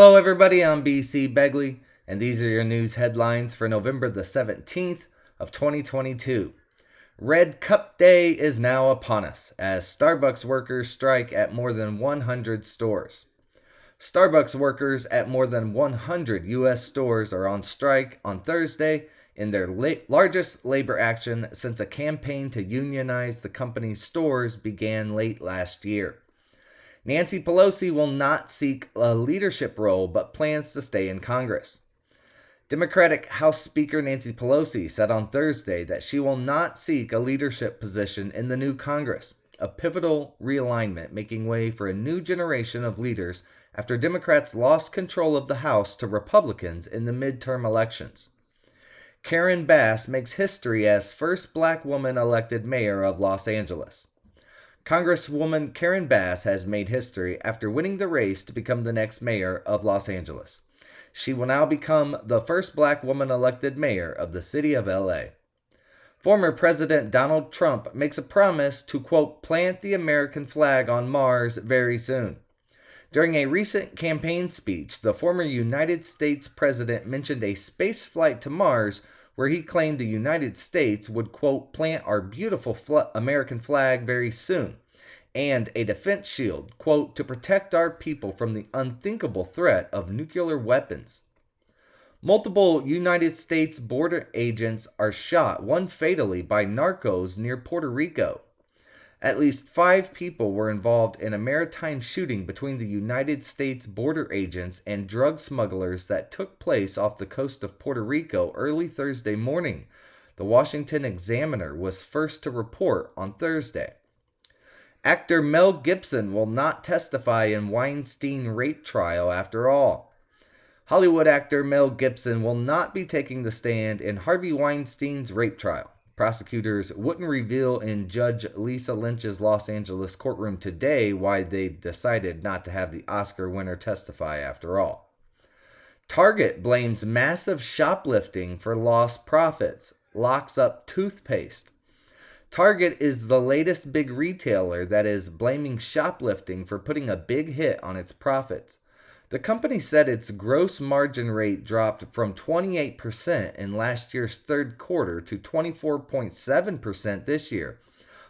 Hello, everybody. I'm BC Begley, and these are your news headlines for November the 17th of 2022. Red Cup Day is now upon us as Starbucks workers strike at more than 100 stores. Starbucks workers at more than 100 U.S. stores are on strike on Thursday in their largest labor action since a campaign to unionize the company's stores began late last year. Nancy Pelosi will not seek a leadership role but plans to stay in Congress. Democratic House Speaker Nancy Pelosi said on Thursday that she will not seek a leadership position in the new Congress, a pivotal realignment making way for a new generation of leaders after Democrats lost control of the House to Republicans in the midterm elections. Karen Bass makes history as first black woman elected mayor of Los Angeles. Congresswoman Karen Bass has made history after winning the race to become the next mayor of Los Angeles. She will now become the first black woman elected mayor of the city of LA. Former President Donald Trump makes a promise to, quote, plant the American flag on Mars very soon. During a recent campaign speech, the former United States president mentioned a space flight to Mars where he claimed the United States would, quote, plant our beautiful American flag very soon, and a defense shield, quote, to protect our people from the unthinkable threat of nuclear weapons. Multiple United States border agents are shot, one fatally, by narcos near Puerto Rico. At least 5 people were involved in a maritime shooting between the United States border agents and drug smugglers that took place off the coast of Puerto Rico early Thursday morning. The Washington Examiner was first to report on Thursday. Actor Mel Gibson will not testify in Weinstein rape trial after all. Hollywood actor Mel Gibson will not be taking the stand in Harvey Weinstein's rape trial. Prosecutors wouldn't reveal in Judge Lisa Lynch's Los Angeles courtroom today why they decided not to have the Oscar winner testify after all. Target blames massive shoplifting for lost profits, locks up toothpaste. Target is the latest big retailer that is blaming shoplifting for putting a big hit on its profits. The company said its gross margin rate dropped from 28% in last year's third quarter to 24.7% this year.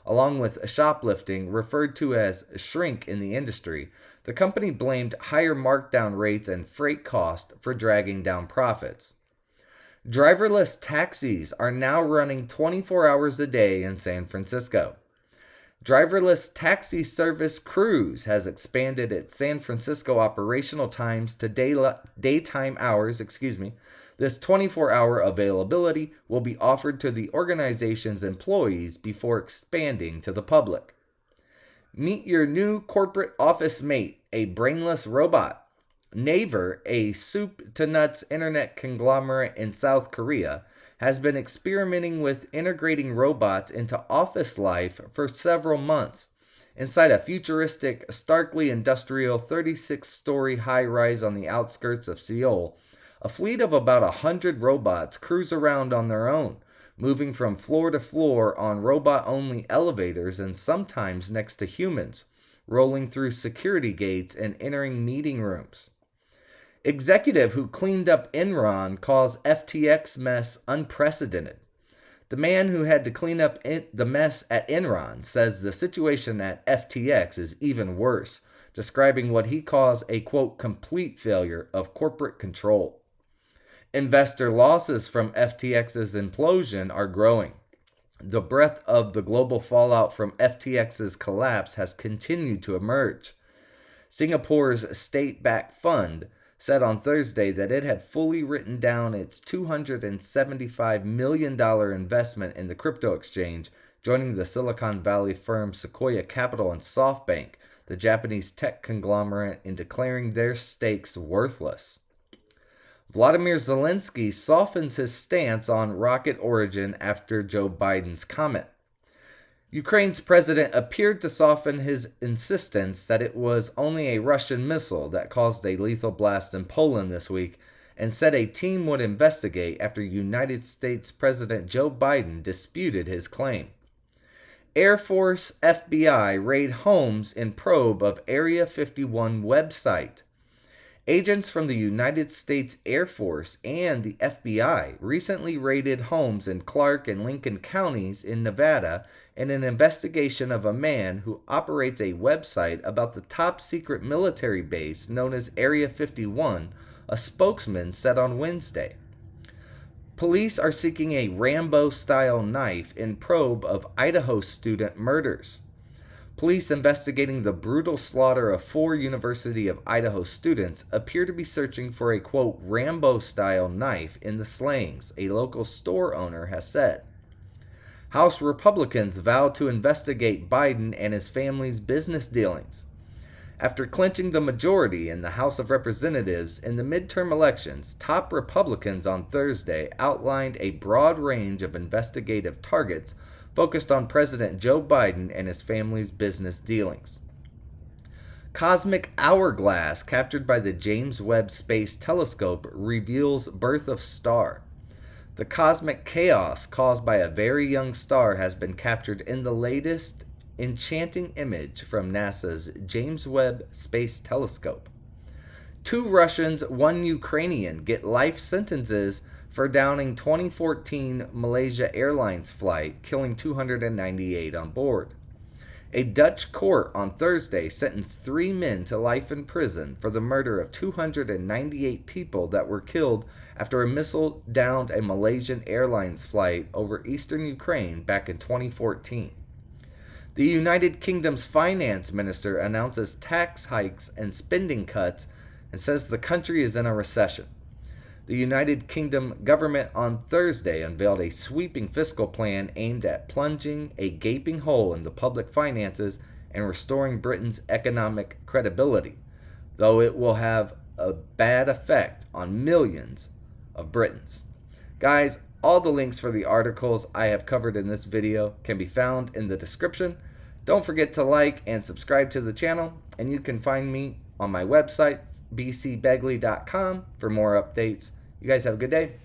Along with shoplifting, referred to as shrink in the industry, the company blamed higher markdown rates and freight costs for dragging down profits. Driverless taxis are now running 24 hours a day in San Francisco. Driverless taxi service Cruise has expanded its San Francisco operational times to daytime hours. This 24-hour availability will be offered to the organization's employees before expanding to the public. Meet your new corporate office mate, a brainless robot. Naver, a soup-to-nuts internet conglomerate in South Korea, has been experimenting with integrating robots into office life for several months. Inside a futuristic, starkly industrial 36-story high-rise on the outskirts of Seoul, a fleet of about 100 robots cruise around on their own, moving from floor to floor on robot-only elevators and sometimes next to humans, rolling through security gates and entering meeting rooms. Executive who cleaned up Enron calls FTX mess unprecedented. The man who had to clean up the mess at Enron says the situation at FTX is even worse, describing what he calls a, quote, complete failure of corporate control. Investor losses from FTX's implosion are growing. The breadth of the global fallout from FTX's collapse has continued to emerge. Singapore's state-backed fund said on Thursday that it had fully written down its $275 million investment in the crypto exchange, joining the Silicon Valley firm Sequoia Capital and SoftBank, the Japanese tech conglomerate, in declaring their stakes worthless. Vladimir Zelensky softens his stance on rocket origin after Joe Biden's comment. Ukraine's president appeared to soften his insistence that it was only a Russian missile that caused a lethal blast in Poland this week, and said a team would investigate after United States President Joe Biden disputed his claim. Air Force FBI raid homes in probe of Area 51 website. Agents from the United States Air Force and the FBI recently raided homes in Clark and Lincoln counties in Nevada in an investigation of a man who operates a website about the top secret military base known as Area 51, a spokesman said on Wednesday. Police are seeking a Rambo-style knife in probe of Idaho student murders. Police investigating the brutal slaughter of 4 University of Idaho students appear to be searching for a, quote, Rambo-style knife in the slayings, a local store owner has said. House Republicans vowed to investigate Biden and his family's business dealings. After clinching the majority in the House of Representatives in the midterm elections, top Republicans on Thursday outlined a broad range of investigative targets focused on President Joe Biden and his family's business dealings. Cosmic hourglass captured by the James Webb Space Telescope reveals birth of star. The cosmic chaos caused by a very young star has been captured in the latest enchanting image from NASA's James Webb Space Telescope. 2 Russians, 1 Ukrainian get life sentences for downing 2014 Malaysia Airlines flight, killing 298 on board. A Dutch court on Thursday sentenced 3 men to life in prison for the murder of 298 people that were killed after a missile downed a Malaysian Airlines flight over eastern Ukraine back in 2014. The United Kingdom's finance minister announces tax hikes and spending cuts and says the country is in a recession. The United Kingdom government on Thursday unveiled a sweeping fiscal plan aimed at plunging a gaping hole in the public finances and restoring Britain's economic credibility, though it will have a bad effect on millions of Britons. Guys, all the links for the articles I have covered in this video can be found in the description. Don't forget to like and subscribe to the channel, and you can find me on my website, bcbegley.com, for more updates. You guys have a good day.